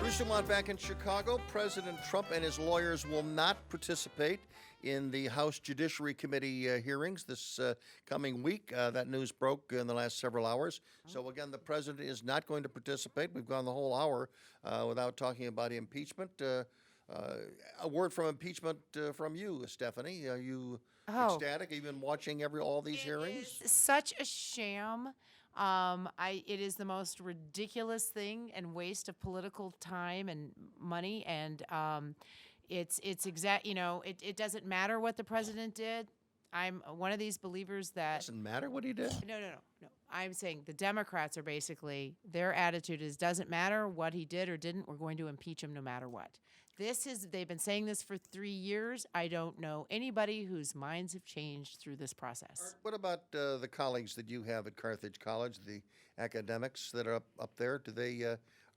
Bruce DuMont back in Chicago. President Trump and his lawyers will not participate in the House Judiciary Committee hearings this coming week. That news broke in the last several hours. So, again, the president is not going to participate. We've gone the whole hour without talking about impeachment. A word from impeachment from you, Stephanie. Are you ecstatic? Have you been watching all these hearings? Is such a sham. It is the most ridiculous thing and waste of political time and money. And it's exact. It doesn't matter what the president did. I'm one of these believers that Doesn't matter what he did. No. I'm saying the Democrats are basically, their attitude is doesn't matter what he did or didn't. We're going to impeach him no matter what. They've been saying this for 3 years. I don't know anybody whose minds have changed through this process. What about the colleagues that you have at Carthage College, the academics that are up there?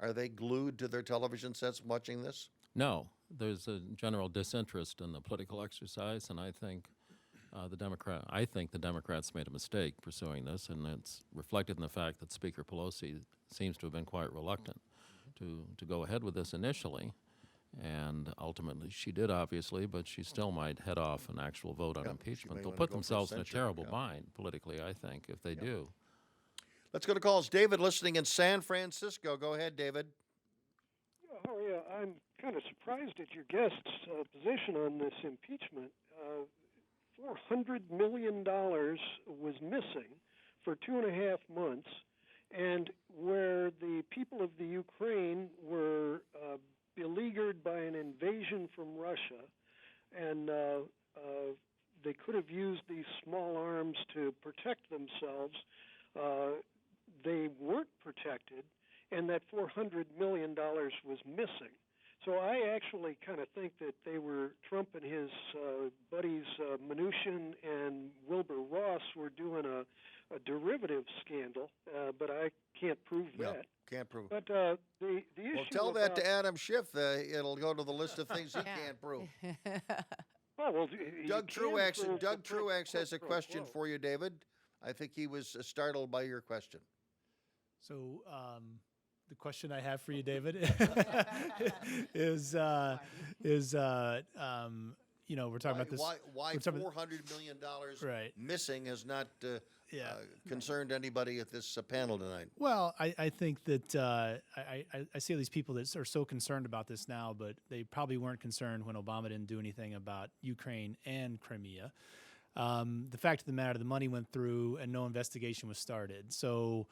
Are they glued to their television sets watching this? No, there's a general disinterest in the political exercise, and I think the Democrats made a mistake pursuing this, and it's reflected in the fact that Speaker Pelosi seems to have been quite reluctant to go ahead with this initially. And ultimately, she did, obviously, but she still might head off an actual vote on impeachment. They'll put themselves in a terrible bind politically, I think, if they do. Let's go to calls. David, listening in San Francisco. Go ahead, David. How are you? I'm kind of surprised at your guest's position on this impeachment. $400 million was missing for 2.5 months, and where the people of the Ukraine were beleaguered by an invasion from Russia, and they could have used these small arms to protect themselves. They weren't protected, and that $400 million was missing. So I actually kind of think that Trump and his buddies Mnuchin and Wilbur Ross were doing a derivative scandal, but I can't prove that. Can't prove it. But the issue. Well, tell that to Adam Schiff. It'll go to the list of things he can't prove. Oh, well, Doug Truax has a question for you, David. I think he was startled by your question. So the question I have for you, David, is we're talking about this. Why $400 million missing has not concerned anybody at this panel tonight? Well, I think that I see all these people that are so concerned about this now, but they probably weren't concerned when Obama didn't do anything about Ukraine and Crimea. The fact of the matter, the money went through and no investigation was started. So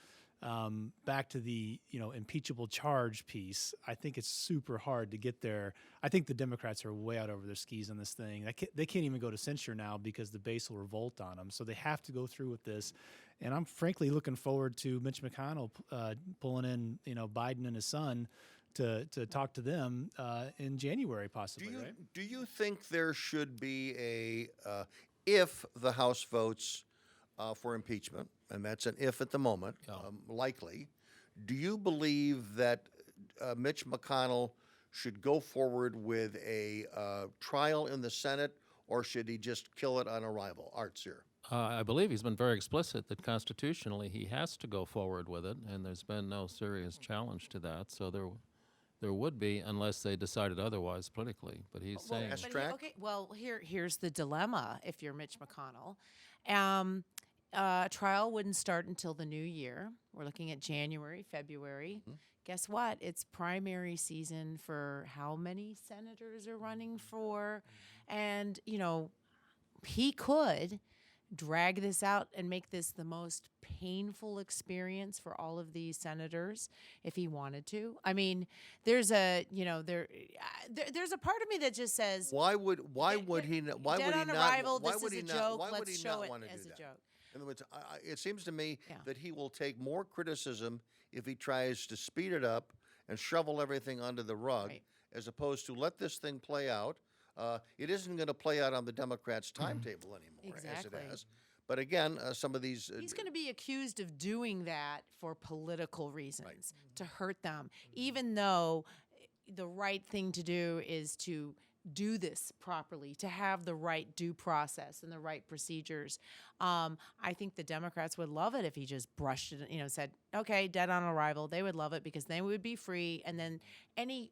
back to the impeachable charge piece, I think it's super hard to get there. I think the Democrats are way out over their skis on this thing. They can't even go to censure now because the base will revolt on them. So they have to go through with this. And I'm frankly looking forward to Mitch McConnell pulling in Biden and his son to talk to them in January possibly. Do you think there should be if the House votes for impeachment, and that's an if at the moment, likely, do you believe that Mitch McConnell should go forward with a trial in the Senate, or should he just kill it on arrival? Art's here. I believe he's been very explicit that constitutionally he has to go forward with it, and there's been no serious challenge to that. So there would be, unless they decided otherwise politically. But he's saying... Here's the dilemma if you're Mitch McConnell. Trial wouldn't start until the new year. We're looking at January, February. Mm-hmm. Guess what? It's primary season for how many senators are running for. And, he could drag this out and make this the most painful experience for all of these senators if he wanted to. I mean, there's a part of me that just says, why would he not want to do that? In other words, it seems to me that he will take more criticism if he tries to speed it up and shovel everything under the rug, as opposed to let this thing play out. It isn't going to play out on the Democrats' timetable anymore, as it has. But again, some of these... He's going to be accused of doing that for political reasons, to hurt them, even though the right thing to do is to do this properly, to have the right due process and the right procedures. I think the Democrats would love it if he just brushed it, said, okay, dead on arrival. They would love it because they would be free. And then any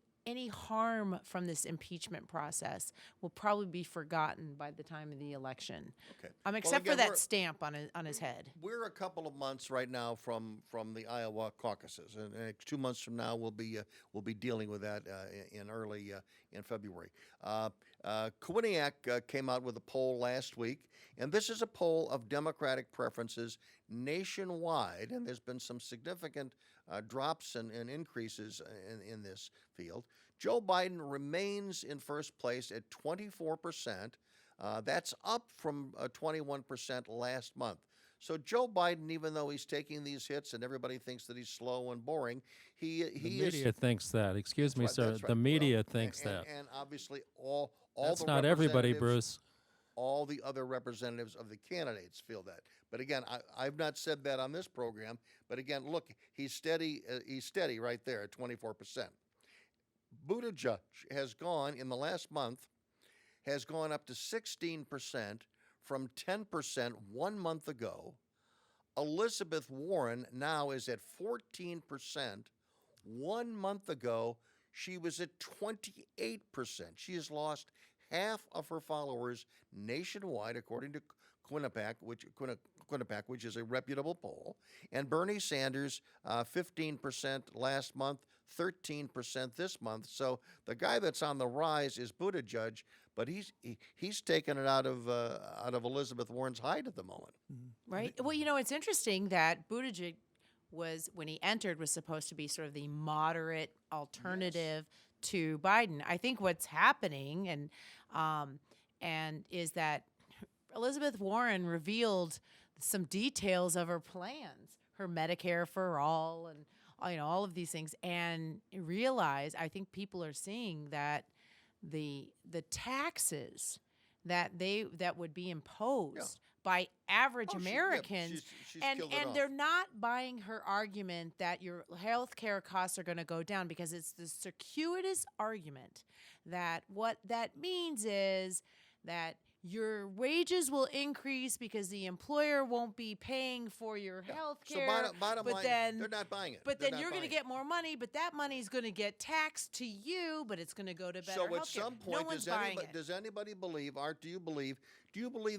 harm from this impeachment process will probably be forgotten by the time of the election. Okay. Except again, for that we're- stamp on his head. We're a couple of months right now from the Iowa caucuses, and 2 months from now we'll be dealing with that in early in February. Kawaniak came out with a poll last week, and this is a poll of Democratic preferences nationwide, and there's been some significant drops and increases in this field. Joe Biden remains in first place at 24%. That's up from 21% last month. So Joe Biden, even though he's taking these hits and everybody thinks that he's slow and boring, he The is. media thinks that. Excuse me, Right, sir. that's right. The media Well, thinks and, that. and obviously all That's the not everybody, representatives- Bruce. All the other representatives of the candidates feel that. But again, I've not said that on this program. But again, look, he's steady. He's steady right there at 24%. Buttigieg has gone in the last month, has gone up to 16% from 10% 1 month ago. Elizabeth Warren now is at 14%. 1 month ago, she was at 28%. She has lost half of her followers nationwide, according to Quinnipiac, which is a reputable poll. And Bernie Sanders, 15% last month, 13% this month. So the guy that's on the rise is Buttigieg, but he's taken it out of Elizabeth Warren's hide at the moment. Right. Well, it's interesting that Buttigieg when he entered, was supposed to be sort of the moderate alternative to Biden. I think what's happening and is that Elizabeth Warren revealed some details of her plans, her Medicare for all, and all of these things, and realize, I think people are seeing that the taxes that would be imposed by average Oh, Americans, she's and killed it off. they're not buying her argument that your health care costs are going to go down, because it's the circuitous argument that what that means is that your wages will increase because the employer won't be paying for your health So care. bottom but line, then they're not buying it. But They're then not you're going to buying it. get more money, but that money is going to get taxed to you, but it's going to go to better So healthcare. at some no point, one's does buying anybody, it. does anybody believe, Art, do you believe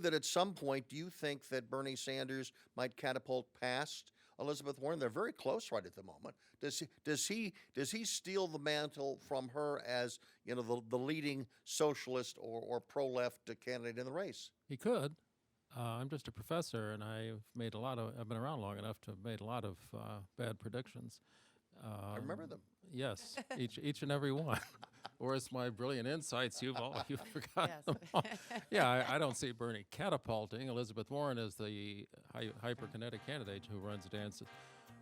that at some point, do you think that Bernie Sanders might catapult past Elizabeth Warren? They're very close right at the moment. Does he steal the mantle from her as, the leading socialist or pro-left candidate in the race? He could. I'm just a professor, and I've been around long enough to have made a lot of bad predictions. I remember them. Yes, each and every one. Whereas my brilliant insights, you've forgotten Yes. them all. Yeah, I don't see Bernie catapulting. Elizabeth Warren is the hyperkinetic candidate who runs against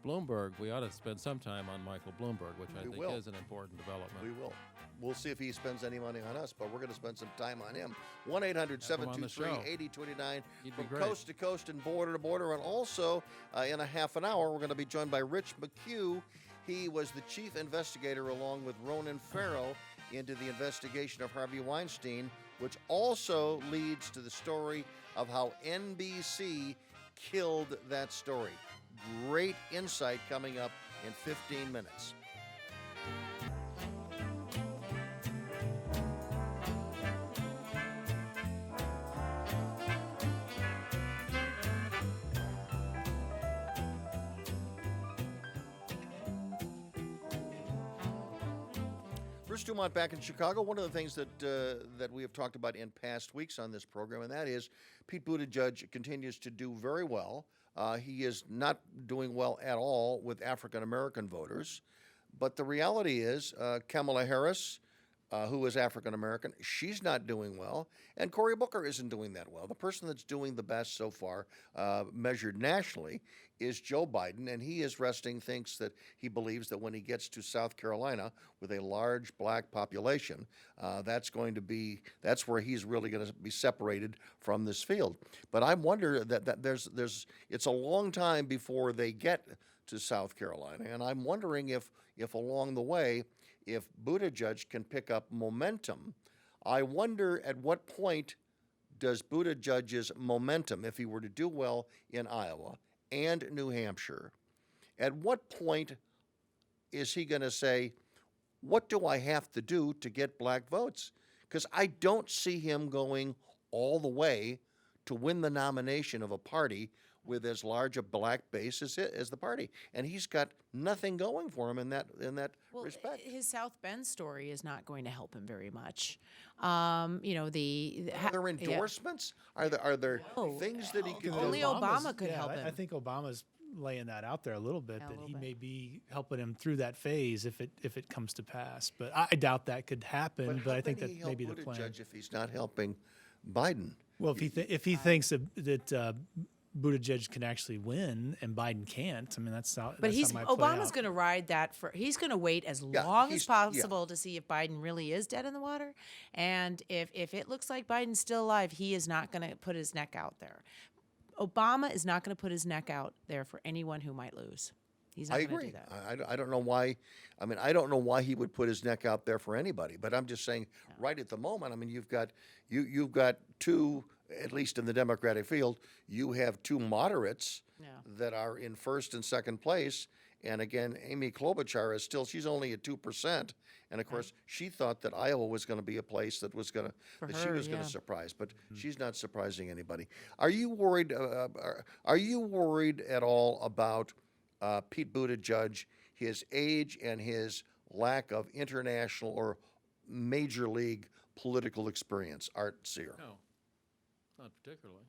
Bloomberg. We ought to spend some time on Michael Bloomberg, which I think will. is an important development. We will. We'll see if he spends any money on us, but we're going to spend some time on him. Have him on the 1-800-723-8029 He'd be from great. coast to coast and border to border. And also, in a half an hour, we're going to be joined by Rich McHugh. He was the chief investigator, along with Ronan Farrow, into the investigation of Harvey Weinstein, which also leads to the story of how NBC killed that story. Great insight coming up in 15 minutes. Bruce DuMont back in Chicago. One of the things that we have talked about in past weeks on this program, and that is Pete Buttigieg continues to do very well. He is not doing well at all with African American voters. But the reality is Kamala Harris, who is African American, she's not doing well. And Cory Booker isn't doing that well. The person that's doing the best so far, measured nationally, is Joe Biden. And he is he believes that when he gets to South Carolina with a large black population, that's where he's really going to be separated from this field. But I wonder that it's a long time before they get to South Carolina. And I'm wondering if along the way, if Buttigieg can pick up momentum I wonder at what point does Buttigieg's momentum, if he were to do well in Iowa and New Hampshire, at what point is he going to say, what do I have to do to get black votes? Because I don't see him going all the way to win the nomination of a party with as large a black base as the party, and he's got nothing going for him in that respect. His South Bend story is not going to help him very much. You know, Are there endorsements? Are there things that he can do? Only Obama could help him. I think Obama's laying that out there a little bit, Yeah, a that little he bit. may be helping him through that phase if it comes to pass. But I doubt that could happen. But how I think can that he may help be the plan. Buttigieg if he's not helping Biden? Well, if he thinks that Buttigieg can actually win and Biden can't, I mean that's how. But that's how it might play Obama's out. going to ride that for. He's going to wait as Yeah, long as he's- yeah. possible to see if Biden really is dead in the water, and if it looks like Biden's still alive, he is not going to put his neck out there. Obama is not going to put his neck out there for anyone who might lose. He's not I going to agree. do that. I don't know why. I mean, I don't know why he would put his neck out there for anybody. But I'm just saying, right at the moment, I mean, you've got two, at least in the Democratic field, you have two moderates Yeah. that are in first and second place. And again, Amy Klobuchar is still, she's only at 2%. And of course, she thought that Iowa was going to be a place that was going to, For that she her, was going yeah. to surprise. But she's not surprising anybody. Are you worried? Are you worried at all about Pete Buttigieg, his age and his lack of international or major league political experience? Art Sear. No, not particularly.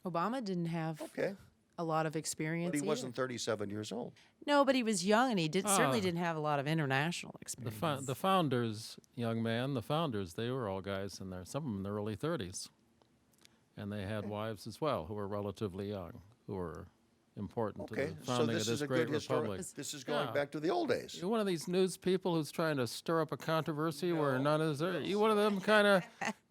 Obama didn't have Okay. a lot of experience. But he either. wasn't 37 years old. No, but he was young, and he certainly Ah. didn't have a lot of international The, experience. the founders, young man, the founders, they were all guys in their, some of them in their early 30s. And they had wives as well who were relatively young, who were important Okay, to the so founding this of this is a great good historic. republic. This is going Yeah. back to the old days. You're one of these news people who's trying to stir up a controversy where none is there. You one of them kind of,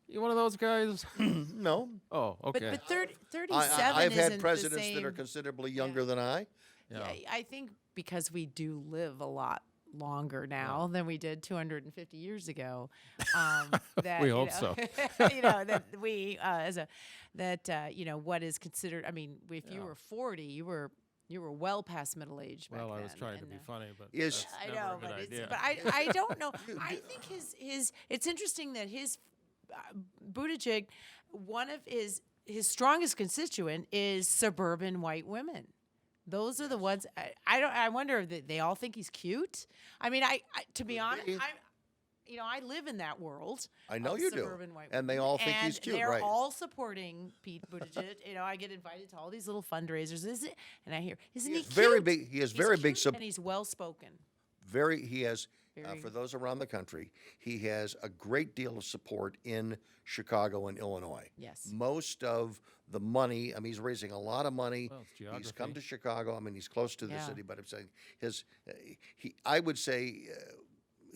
you one of those guys? No, Oh, okay. But 37 I've had isn't presidents the that are same. considerably younger than I. Yeah, I think because we do live a lot longer now than we did 250 years ago. That, We you hope know, so. you know that we you know what is considered. I mean, if you were 40, you were well past middle age. Back Well, I was then, trying to and, be funny, but Is- that's I never know, a good but idea. I don't know. I think his it's interesting that his Buttigieg, one of his strongest constituent is suburban white women. Those are the ones I wonder if they all think he's cute. I mean, I to be honest, be. I live in that world. I know of you do. suburban white And they women, all think he's and cute, they're right. all supporting Pete Buttigieg. I get invited to all these little fundraisers. And I hear, isn't he He is cute? very big- he is He's very big cute sub- and he's well spoken. He has, Very- for those around the country, he has a great deal of support in Chicago and Illinois. Yes. Most of the money, I mean, he's raising a lot of money. Well, it's He's come geography. to Chicago. I mean, he's close to the Yeah. city, but I'm saying I would say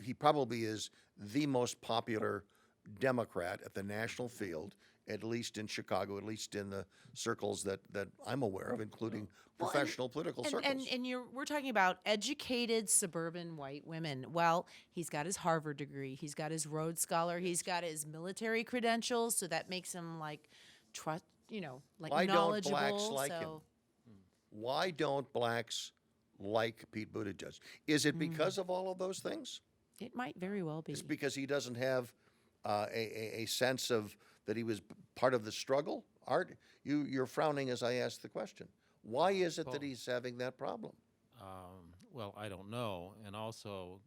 he probably is the most popular Democrat at the national field, at least in Chicago, at least in the circles that I'm aware of, including professional political circles. And we're talking about educated suburban white women. Well, he's got his Harvard degree, he's got his Rhodes Scholar, he's got his military credentials, so that makes him like trust, like Why don't knowledgeable. blacks like him? so Why don't blacks like Pete Buttigieg? Is it because of all of those things? it might very well be. It's because he doesn't have a sense of that he was part of the struggle? Art, you're frowning as I ask the question. Why is it that he's having that problem? Well, I don't know. And also,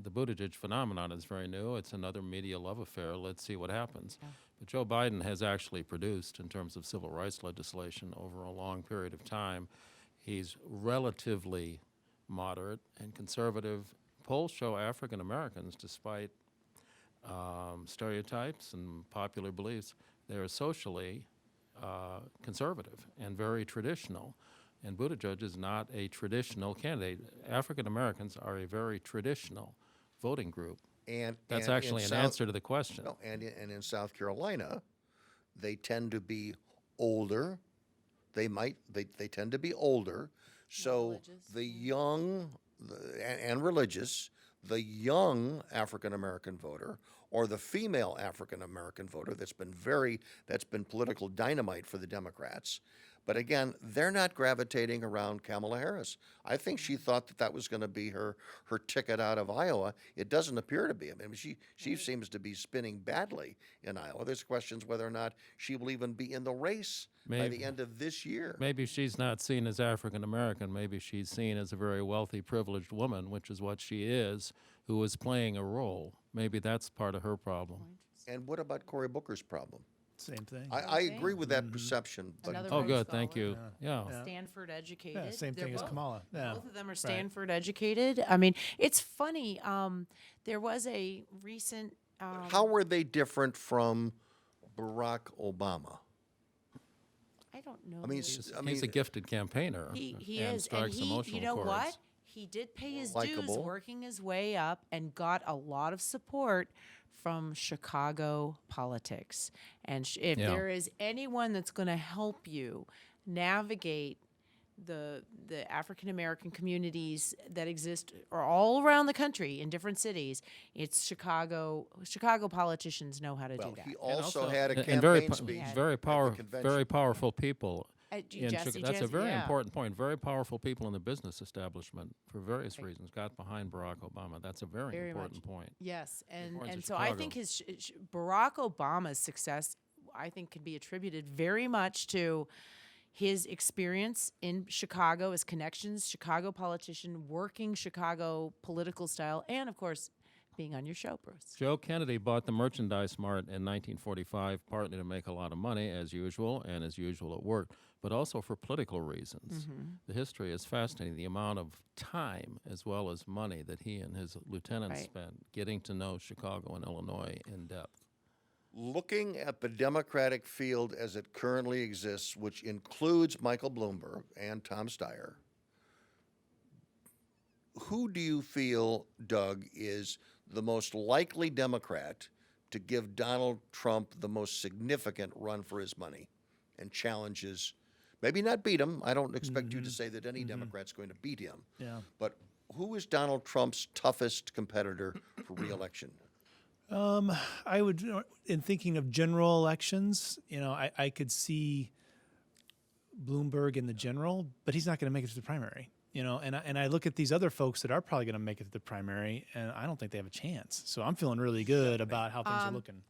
the Buttigieg phenomenon is very new. It's another media love affair. Let's see what happens. But Joe Biden has actually produced, in terms of civil rights legislation, over a long period of time. He's relatively moderate and conservative. Polls show African Americans, despite stereotypes and popular beliefs, they're socially conservative and very traditional. And Buttigieg is not a traditional candidate. African Americans are a very traditional voting group. And That's and in actually an South- answer to the question. No, and in South Carolina, they tend to be older. They tend to be older. So religious, the young and religious, the young African American voter or the female African American voter that's been political dynamite for the Democrats. But again, they're not gravitating around Kamala Harris. I think she thought that was going to be her ticket out of Iowa. It doesn't appear to be. I mean, she seems to be spinning badly in Iowa. There's questions whether or not she will even be in the race by the end of this year. Maybe she's not seen as African American. Maybe she's seen as a very wealthy, privileged woman, which is what she is, who is playing a role. Maybe that's part of her problem. And what about Cory Booker's problem? Same thing. I agree with that perception. But Another Oh, Rhodes good. Thank Scholar. you. Yeah. Stanford educated. Yeah, same They're thing as both- Kamala. Yeah. Both of them are Stanford educated. I mean, it's funny. There was a recent. how were they different from Barack Obama? I don't know. I mean, He's a gifted campaigner. He and is, and strikes emotional you know chords. what? He did pay his dues, Likeable. working his way up, and got a lot of support from Chicago politics. And if Yeah. there is anyone that's going to help you navigate the African American communities that exist or all around the country in different cities, it's Chicago. Chicago politicians know how to Well, do that. he also had a And campaign very, speech. very convention. very powerful people. Jesse, That's a very yeah. important point. Very powerful people in the business establishment, for various reasons, got behind Barack Obama. That's a very, Very important much. point. Yes, and points and of so I think Chicago. Barack Obama's success, I think, can be attributed very much to his experience in Chicago, his connections, Chicago politician, working Chicago political style, and of course, being on your show, Bruce. Joe Kennedy bought the Merchandise Mart in 1945, partly to make a lot of money, as usual, and as usual it worked, but also for political reasons. The history is fascinating, the amount of time as well as money that he and his lieutenants Right. spent getting to know Chicago and Illinois in depth. Looking at the Democratic field as it currently exists, which includes Michael Bloomberg and Tom Steyer, who do you feel, Doug, is the most likely Democrat to give Donald Trump the most significant run for his money and challenges? Maybe not beat him. I don't expect you to say that any Democrat's going to beat him. Yeah. But who is Donald Trump's toughest competitor for reelection? I would, in thinking of general elections, I could see Bloomberg in the general, but he's not going to make it to the primary. And I look at these other folks that are probably going to make it to the primary, and I don't think they have a chance. So I'm feeling really good about how things are looking.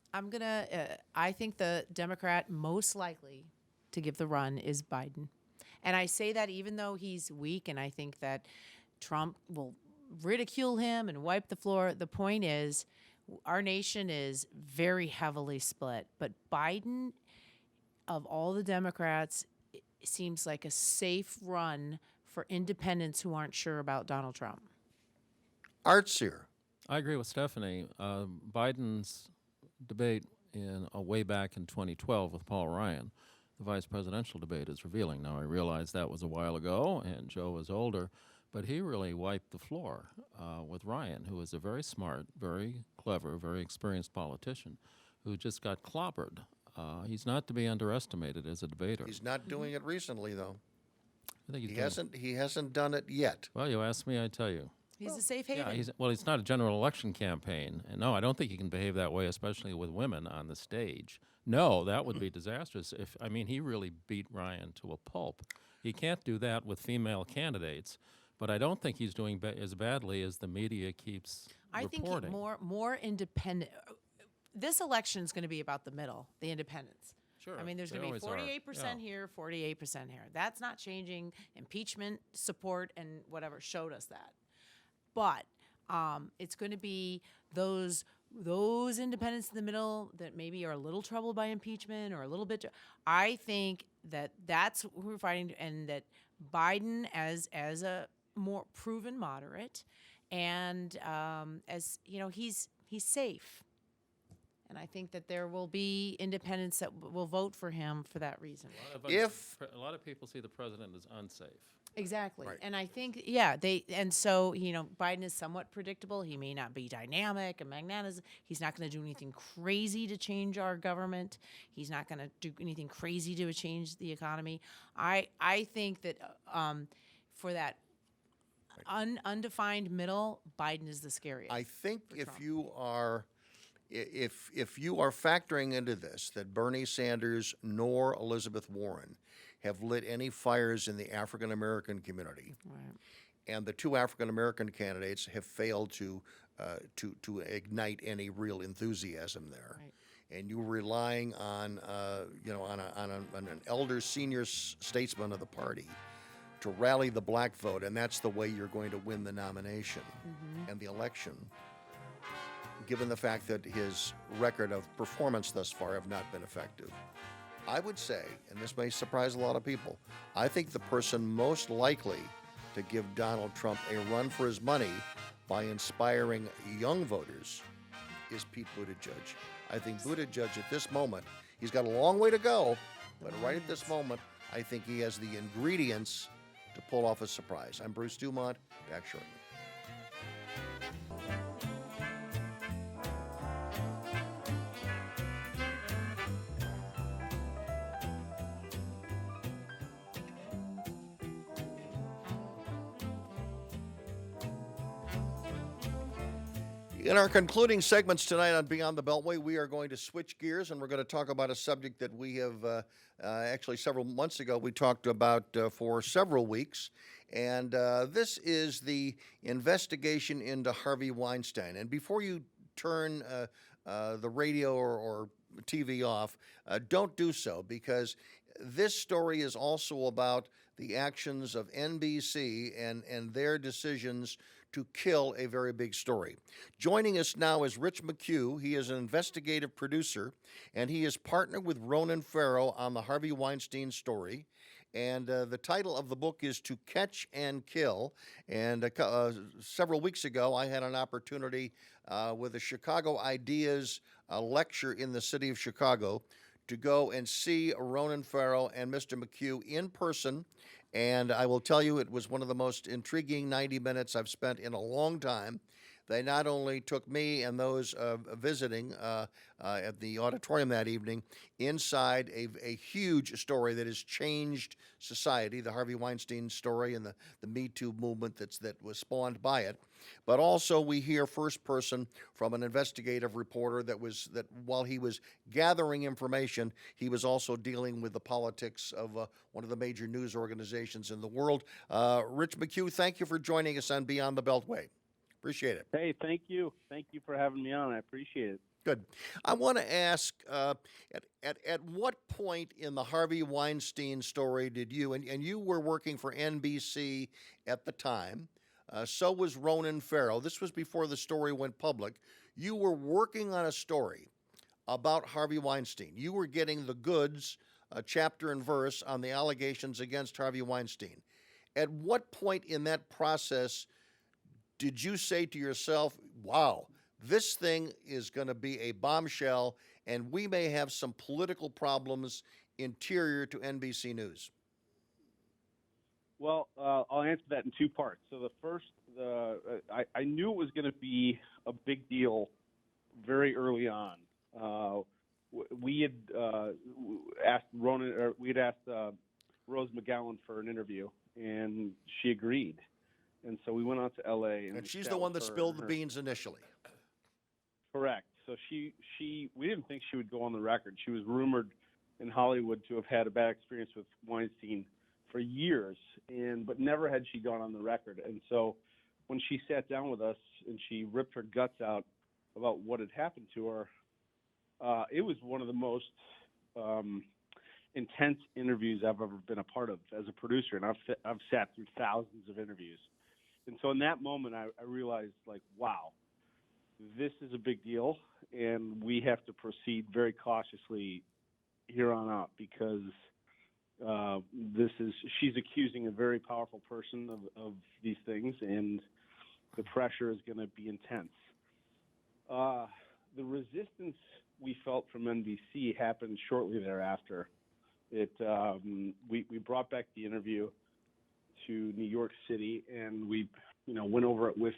I think the Democrat most likely to give the run is Biden. And I say that even though he's weak, and I think that Trump will ridicule him and wipe the floor. The point is, our nation is very heavily split. But Biden, of all the Democrats, seems like a safe run for independents who aren't sure about Donald Trump. Art Sear. I agree with Stephanie. Biden's debate way back in 2012 with Paul Ryan, the vice presidential debate, is revealing. Now, I realize that was a while ago, and Joe was older, but he really wiped the floor with Ryan, who is a very smart, very clever, very experienced politician who just got clobbered. He's not to be underestimated as a debater. He's not doing it recently, though. I think he's He doing- hasn't done it yet. Well, you ask me, I tell you. He's a safe haven. Yeah, it's not a general election campaign. And no, I don't think he can behave that way, especially with women on the stage. No, that would be disastrous. He really beat Ryan to a pulp. He can't do that with female candidates. But I don't think he's doing as badly as the media keeps I think reporting. more independent. This election is going to be about the middle, the independents. Sure, I mean, there's they going to be always are. 48% Yeah. here, 48% here. That's not changing. Impeachment support and whatever showed us that. But it's going to be those independents in the middle that maybe are a little troubled by impeachment or a little bit. I think that's who we're fighting, and that Biden as a more proven moderate, and as you know, he's safe. And I think that there will be independents that will vote for him for that reason. A lot of people see the president as unsafe. Exactly. Right. And I think, so, Biden is somewhat predictable. He may not be dynamic and magnanimous. He's not going to do anything crazy to change our government. He's not going to do anything crazy to change the economy. I think that for that undefined middle, Biden is the scariest. I think if Trump. you are if you are factoring into this that Bernie Sanders nor Elizabeth Warren have lit any fires in the African American community, Right. and the two African American candidates have failed to ignite any real enthusiasm there, Right. and you're relying on on an elder senior statesman of the party to rally the black vote, and that's the way you're going to win the nomination and the election, given the fact that his record of performance thus far have not been effective. I would say, and this may surprise a lot of people, I think the person most likely to give Donald Trump a run for his money by inspiring young voters is Pete Buttigieg. I think Buttigieg at this moment, he's got a long way to go, but right at this moment, I think he has the ingredients to pull off a surprise. I'm Bruce DuMont, back shortly. In our concluding segments tonight on Beyond the Beltway, we are going to switch gears and we're going to talk about a subject that we have actually several months ago we talked about for several weeks. And this is the investigation into Harvey Weinstein. And before you turn the radio or TV off, don't do so, because this story is also about the actions of NBC and their decisions to kill a very big story. Joining us now is Rich McHugh. He is an investigative producer, and he is partnered with Ronan Farrow on the Harvey Weinstein story. And the title of the book is To Catch and Kill. And several weeks ago, I had an opportunity with a Chicago Ideas lecture in the city of Chicago to go and see Ronan Farrow and Mr. McHugh in person. And I will tell you, it was one of the most intriguing 90 minutes I've spent in a long time. They not only took me and those visiting at the auditorium that evening inside a huge story that has changed society, the Harvey Weinstein story and the Me Too movement that was spawned by it. But also we hear first person from an investigative reporter that while he was gathering information, he was also dealing with the politics of one of the major news organizations in the world. Rich McHugh, thank you for joining us on Beyond the Beltway. Appreciate it. Hey, thank you. Thank you for having me on. I appreciate it. Good. I want to ask, at what point in the Harvey Weinstein story did you, and you were working for NBC at the time, so was Ronan Farrow. This was before the story went public. You were working on a story about Harvey Weinstein. You were getting the goods, chapter and verse, on the allegations against Harvey Weinstein. At what point in that process did you say to yourself, wow, this thing is going to be a bombshell and we may have some political problems interior to NBC News? Well, I'll answer that in two parts. So the first, I knew it was going to be a big deal very early on. We had asked Ronan, or we had asked Rose McGowan for an interview, and she agreed. And so we went out to L.A. And she's the one that spilled the beans initially. Correct. So we didn't think she would go on the record. She was rumored in Hollywood to have had a bad experience with Weinstein for years, but never had she gone on the record. And so when she sat down with us and she ripped her guts out about what had happened to her, it was one of the most intense interviews I've ever been a part of as a producer, and I've sat through thousands of interviews. And so in that moment, I realized, like, wow, this is a big deal, and we have to proceed very cautiously here on out, because she's accusing a very powerful person of these things, and the pressure is going to be intense. The resistance we felt from NBC happened shortly thereafter. We brought back the interview to New York City, and we went over it with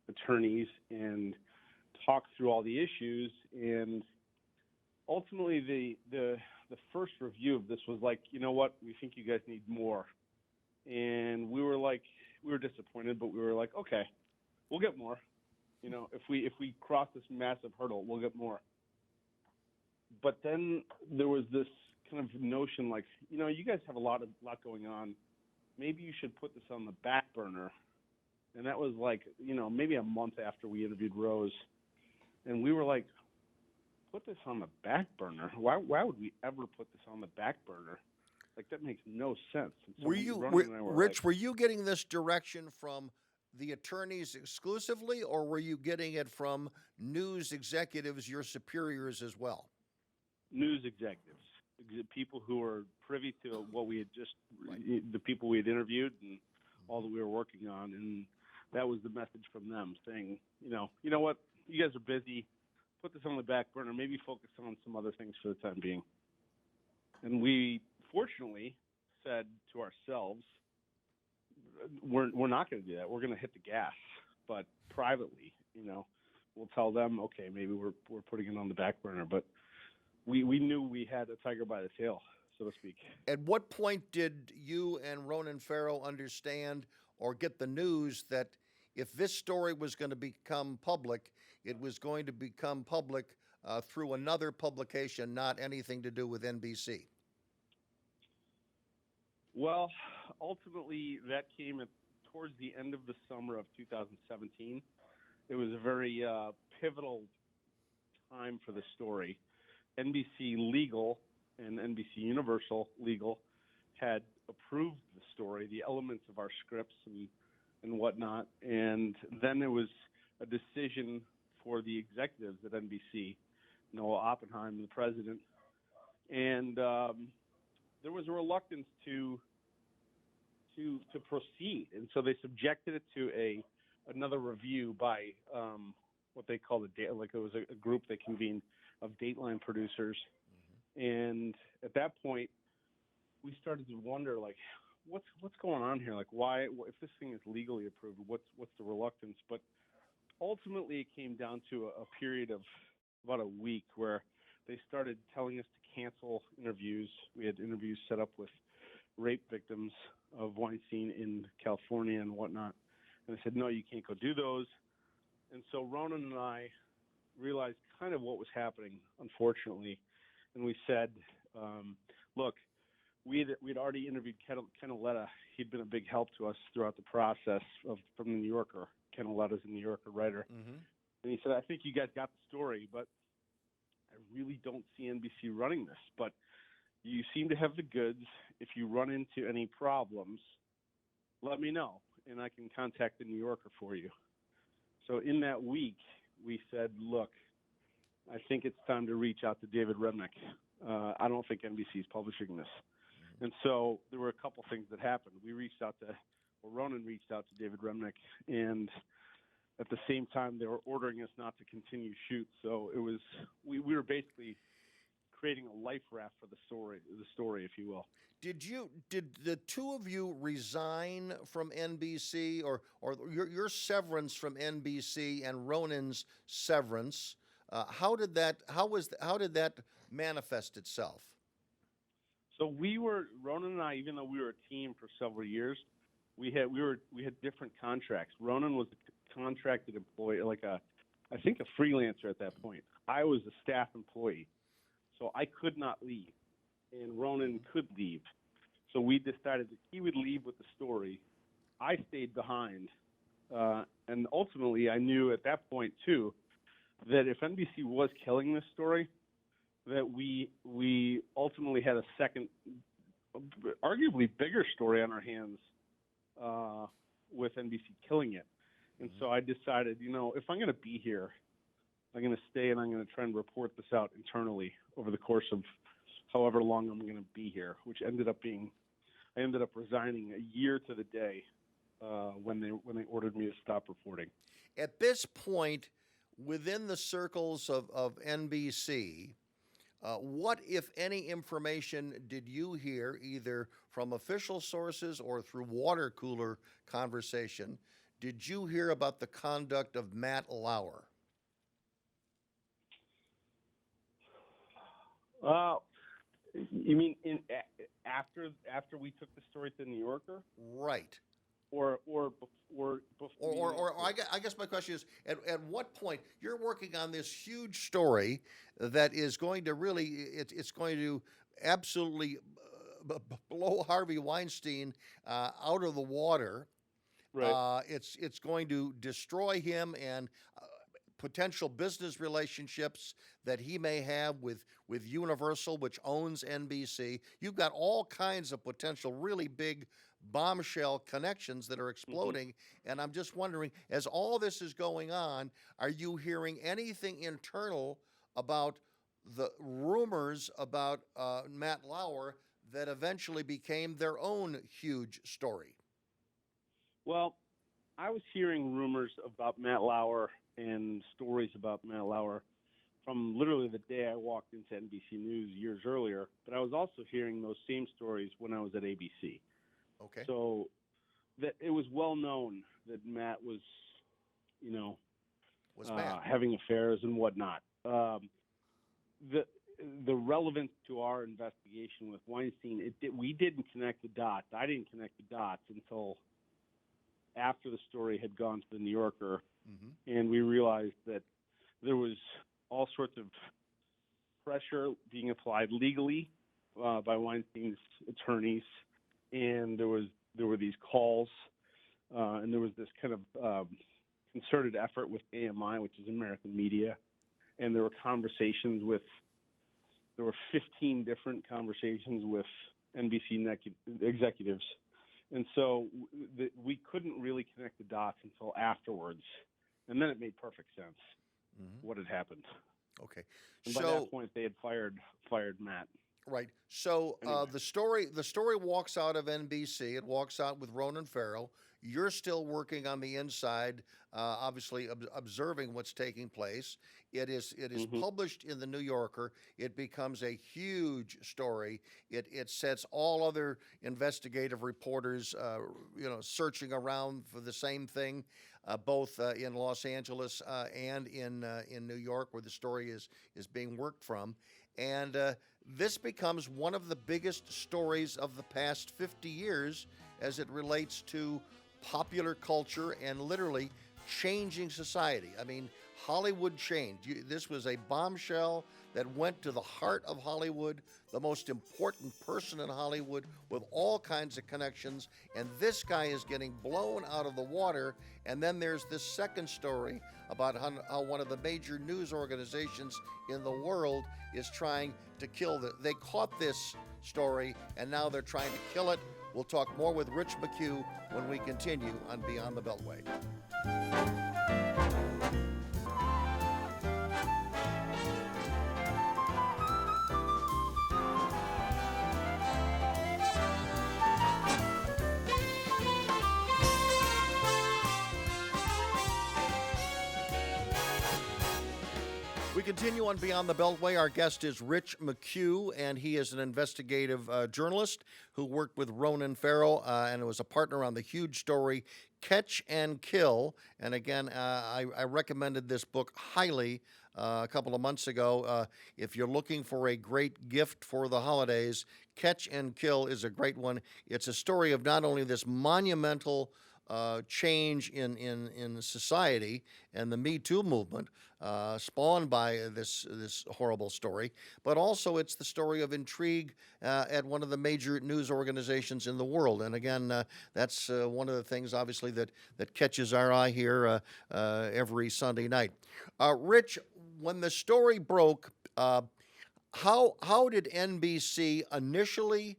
attorneys and talked through all the issues. And ultimately, the first review of this was like, you know what, we think you guys need more. And we were we were disappointed, but we were like, okay, we'll get more. You know, if we cross this massive hurdle, we'll get more. But then there was this kind of notion, like, you know, you guys have a lot going on. Maybe you should put this on the back burner. And that was like, you know, maybe a month after we interviewed Rose, and we were like, put this on the back burner? Why would we ever put this on the back burner? Like, that makes no sense. And so Ronan and I were Rich, like, were you getting this direction from the attorneys exclusively, or were you getting it from news executives, your superiors as well? news executives, people who were privy to what we had the people we had interviewed and all that we were working on, and that was the message from them saying, you know what, you guys are busy, put this on the back burner, maybe focus on some other things for the time being. And we fortunately said to ourselves, we're not going to do that. We're going to hit the gas, but privately, we'll tell them, okay, maybe we're putting it on the back burner, but we knew we had a tiger by the tail, so to speak. At what point did you and Ronan Farrow understand or get the news that if this story was going to become public, it was going to become public through another publication, not anything to do with NBC? Well, ultimately, that came towards the end of the summer of 2017. It was a very pivotal time for the story. NBC Legal and NBC Universal Legal had approved the story, the elements of our scripts and whatnot, and then it was a decision for the executives at NBC, Noah Oppenheim, the president, and there was a reluctance to proceed, and so they subjected it to another review by what they call it was a group they convened of Dateline producers, and at that point we started to wonder, like, what's going on here? Like, why, if this thing is legally approved, what's the reluctance? But ultimately, it came down to a period of about a week where they started telling us to cancel interviews. We had interviews set up with rape victims of Weinstein in California and whatnot. And they said, no, you can't go do those. And so Ronan and I realized kind of what was happening, unfortunately. And we said, look, we had already interviewed Ken Auletta. He'd been a big help to us throughout the process from the New Yorker. Ken Auletta's a New Yorker writer. Mm-hmm. And he said, I think you guys got the story, but I really don't see NBC running this. But you seem to have the goods. If you run into any problems, let me know, and I can contact the New Yorker for you. So in that week, we said, look, I think it's time to reach out to David Remnick. I don't think NBC is publishing this. And so there were a couple things that happened. Ronan reached out to David Remnick, and at the same time, they were ordering us not to continue shoots. So it was we were basically creating a life raft for the story, if you will. Did the two of you resign from NBC, or your severance from NBC and Ronan's severance? How did that manifest itself? So Ronan and I, even though we were a team for several years, we had different contracts. Ronan was a contracted employee, I think a freelancer at that point. I was a staff employee, so I could not leave, and Ronan could leave. So we decided that he would leave with the story. I stayed behind, and ultimately I knew at that point too that if NBC was killing this story, that we ultimately had a second, arguably bigger story on our hands with NBC killing it. And so I decided, if I'm going to be here, I'm going to stay and I'm going to try and report this out internally over the course of however long I'm going to be here, which I ended up resigning a year to the day when they ordered me to stop reporting. At this point, within the circles of NBC, what, if any, information did you hear, either from official sources or through water cooler conversation, did you hear about the conduct of Matt Lauer? You mean after we took the story to the New Yorker? Right. I guess my question is, at what point you're working on this huge story that is going to really, it's going to absolutely blow Harvey Weinstein out of the water. Right. It's going to destroy him and potential business relationships that he may have with Universal, which owns NBC. You've got all kinds of potential really big bombshell connections that are exploding. And I'm just wondering, as all this is going on, are you hearing anything internal about the rumors about Matt Lauer that eventually became their own huge story? Well, I was hearing rumors about Matt Lauer and stories about Matt Lauer from literally the day I walked into NBC News years earlier, but I was also hearing those same stories when I was at ABC. Okay. So that it was well known that Matt was, Matt. having affairs and whatnot. The relevance to our investigation with Weinstein, we didn't connect the dots. I didn't connect the dots until after the story had gone to the New Yorker, and we realized that there was all sorts of pressure being applied legally by Weinstein's attorneys, and there were these calls, and there was this kind of concerted effort with AMI, which is American Media, and there were 15 different conversations with NBC executives. And so we couldn't really connect the dots until afterwards. And then it made perfect sense what had happened. Okay. And by that point, they had fired Matt. Right. So Anyway. the story walks out of NBC. It walks out with Ronan Farrow. You're still working on the inside, obviously observing what's taking place. It is published in the New Yorker. It becomes a huge story. It sets all other investigative reporters, searching around for the same thing, both in Los Angeles and in New York, where the story is being worked from. And this becomes one of the biggest stories of the past 50 years as it relates to popular culture and literally changing society. I mean, Hollywood changed. This was a bombshell that went to the heart of Hollywood, the most important person in Hollywood with all kinds of connections, and this guy is getting blown out of the water. And then there's this second story about how one of the major news organizations in the world is trying to kill they caught this story, and now they're trying to kill it. We'll talk more with Rich McHugh when we continue on Beyond the Beltway. We continue on Beyond the Beltway. Our guest is Rich McHugh, and he is an investigative journalist who worked with Ronan Farrow and was a partner on the huge story Catch and Kill. And again, I recommended this book highly a couple of months ago. If you're looking for a great gift for the holidays, Catch and Kill is a great one. It's a story of not only this monumental change in society and the Me Too movement spawned by this horrible story, but also it's the story of intrigue at one of the major news organizations in the world. And again, that's one of the things, obviously, that catches our eye here every Sunday night. Rich, when the story broke, how did NBC initially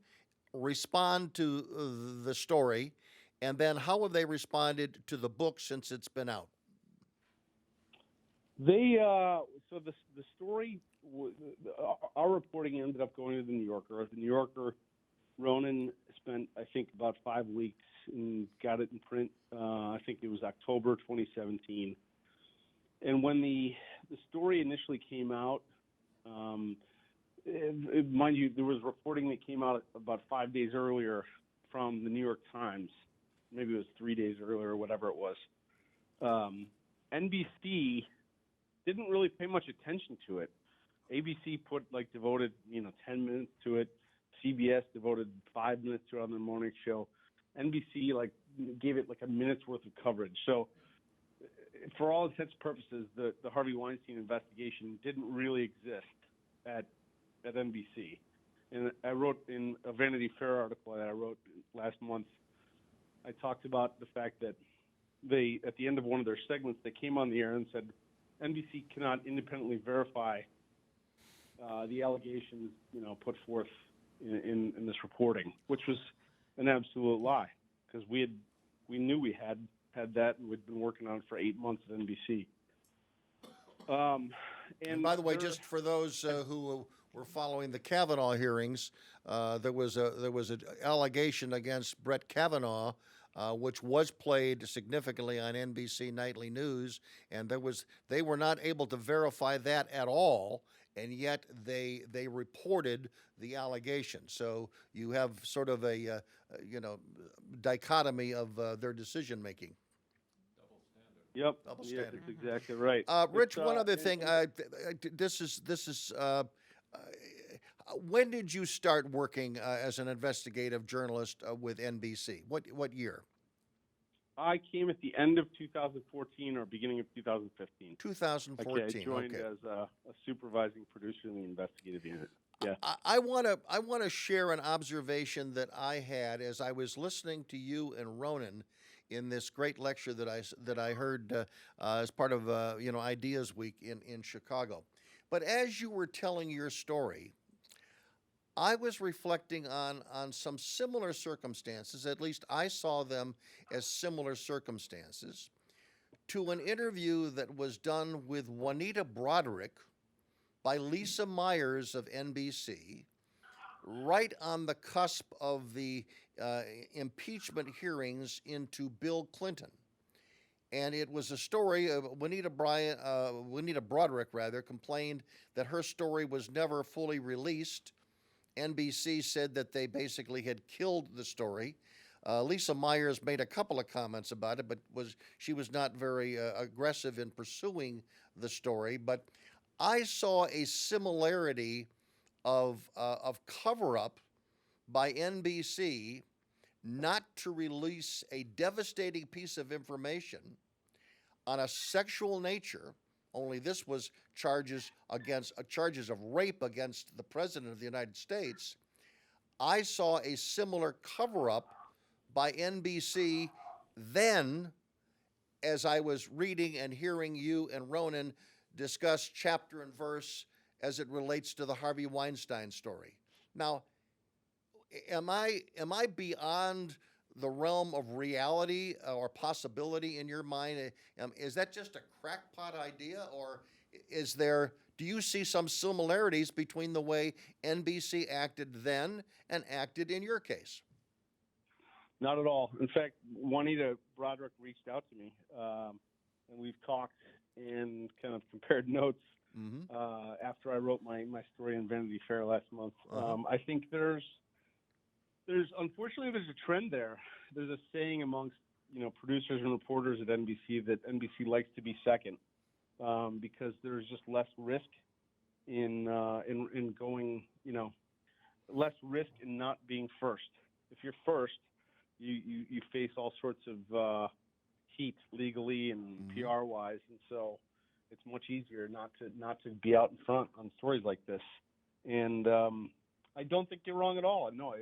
respond to the story? And then how have they responded to the book since it's been out? So the story, our reporting ended up going to the New Yorker. At the New Yorker, Ronan spent, I think, about 5 weeks and got it in print. I think it was October 2017. And when the story initially came out, mind you, there was reporting that came out about 5 days earlier from the New York Times. Maybe it was 3 days earlier or whatever it was. NBC didn't really pay much attention to it. ABC devoted 10 minutes to it. CBS devoted 5 minutes to it on their morning show. NBC gave it like a minute's worth of coverage. So, for all intents and purposes, the Harvey Weinstein investigation didn't really exist at NBC. And I wrote in a Vanity Fair article that I wrote last month, I talked about the fact that they, at the end of one of their segments, they came on the air and said, NBC cannot independently verify the allegations, put forth in this reporting, which was an absolute lie, because we knew we had that, and we'd been working on it for 8 months at NBC. And by the way, just for those who were following the Kavanaugh hearings, there was an allegation against Brett Kavanaugh, which was played significantly on NBC Nightly News, and they were not able to verify that at all, and yet they reported the allegation. So you have sort of a dichotomy of their decision making. Yep. Double Yes, standard. that's exactly right. Rich, one other thing. This is. When did you start working as an investigative journalist with NBC? What year? I came at the end of 2014 or beginning of 2015. 2014. I joined as a supervising producer in the investigative unit. Yeah. I want to share an observation that I had as I was listening to you and Ronan in this great lecture that I heard as part of Ideas Week in Chicago. But as you were telling your story, I was reflecting on some similar circumstances. At least I saw them as similar circumstances to an interview that was done with Juanita Broderick by Lisa Myers of NBC, right on the cusp of the impeachment hearings into Bill Clinton. And it was a story of Juanita Broderick complained that her story was never fully released. NBC said that they basically had killed the story. Lisa Myers made a couple of comments about it, but she was not very aggressive in pursuing the story. But I saw a similarity of cover-up by NBC not to release a devastating piece of information on a sexual nature. Only this was charges of rape against the President of the United States. I saw a similar cover-up by NBC then, as I was reading and hearing you and Ronan discuss chapter and verse as it relates to the Harvey Weinstein story. Now, am I beyond the realm of reality or possibility in your mind? Is that just a crackpot idea, or do you see some similarities between the way NBC acted then and acted in your case? Not at all. In fact, Juanita Broderick reached out to me, and we've talked and kind of compared notes after I wrote my story in Vanity Fair last month. I think there's unfortunately there's a trend there. There's a saying amongst producers and reporters at NBC that NBC likes to be second because there's just less risk in going less risk in not being first. If you're first, you face all sorts of heat legally and PR wise, and so it's much easier not to be out in front on stories like this. And I don't think you're wrong at all. No,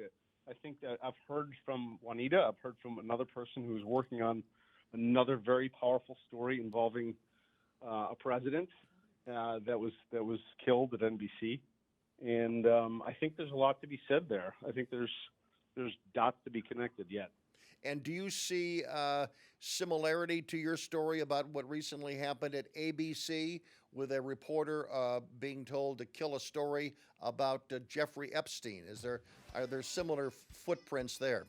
I think that I've heard from Juanita. I've heard from another person who's working on another very powerful story involving a president that was killed at NBC. And I think there's a lot to be said there. I think there's dots to be connected yet. And do you see similarity to your story about what recently happened at ABC with a reporter being told to kill a story about Jeffrey Epstein? Are there similar fingerprints there?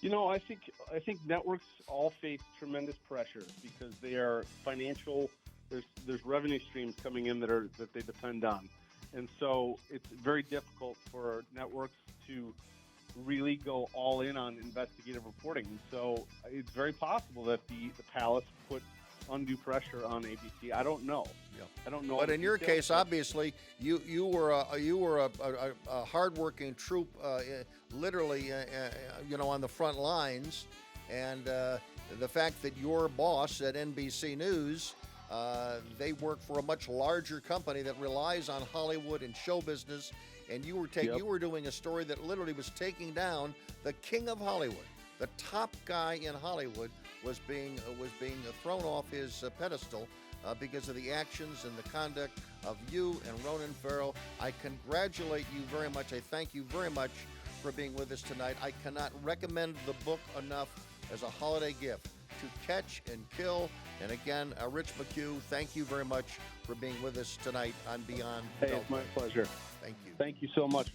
I think networks all face tremendous pressure because they are financial. There's revenue streams coming in that they depend on, and so it's very difficult for networks to really go all in on investigative reporting. And so it's very possible that the palace put undue pressure on ABC. I don't know. Yeah. I don't know. But the in your details, case, but- obviously, you were a hardworking troop, literally, on the front lines, and the fact that your boss at NBC News, they work for a much larger company that relies on Hollywood and show business, and you were doing a story that literally was taking down the king of Hollywood. The top guy in Hollywood was being thrown off his pedestal because of the actions and the conduct of you and Ronan Farrow. I congratulate you very much. I thank you very much for being with us tonight. I cannot recommend the book enough as a holiday gift. To Catch and Kill. And again, Rich McHugh, thank you very much for being with us tonight on Beyond Hey, Beltway. it's my pleasure. Thank you. Thank you so much.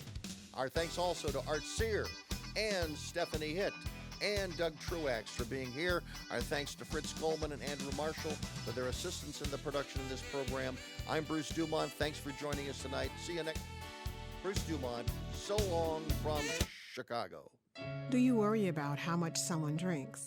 Our thanks also to Art Sear and Stephanie Hitt and Doug Truax for being here. Our thanks to Fritz Coleman and Andrew Marshall for their assistance in the production of this program. I'm Bruce DuMont. Thanks for joining us tonight. See you next. Bruce DuMont, so long from Chicago. Do you worry about how much someone drinks?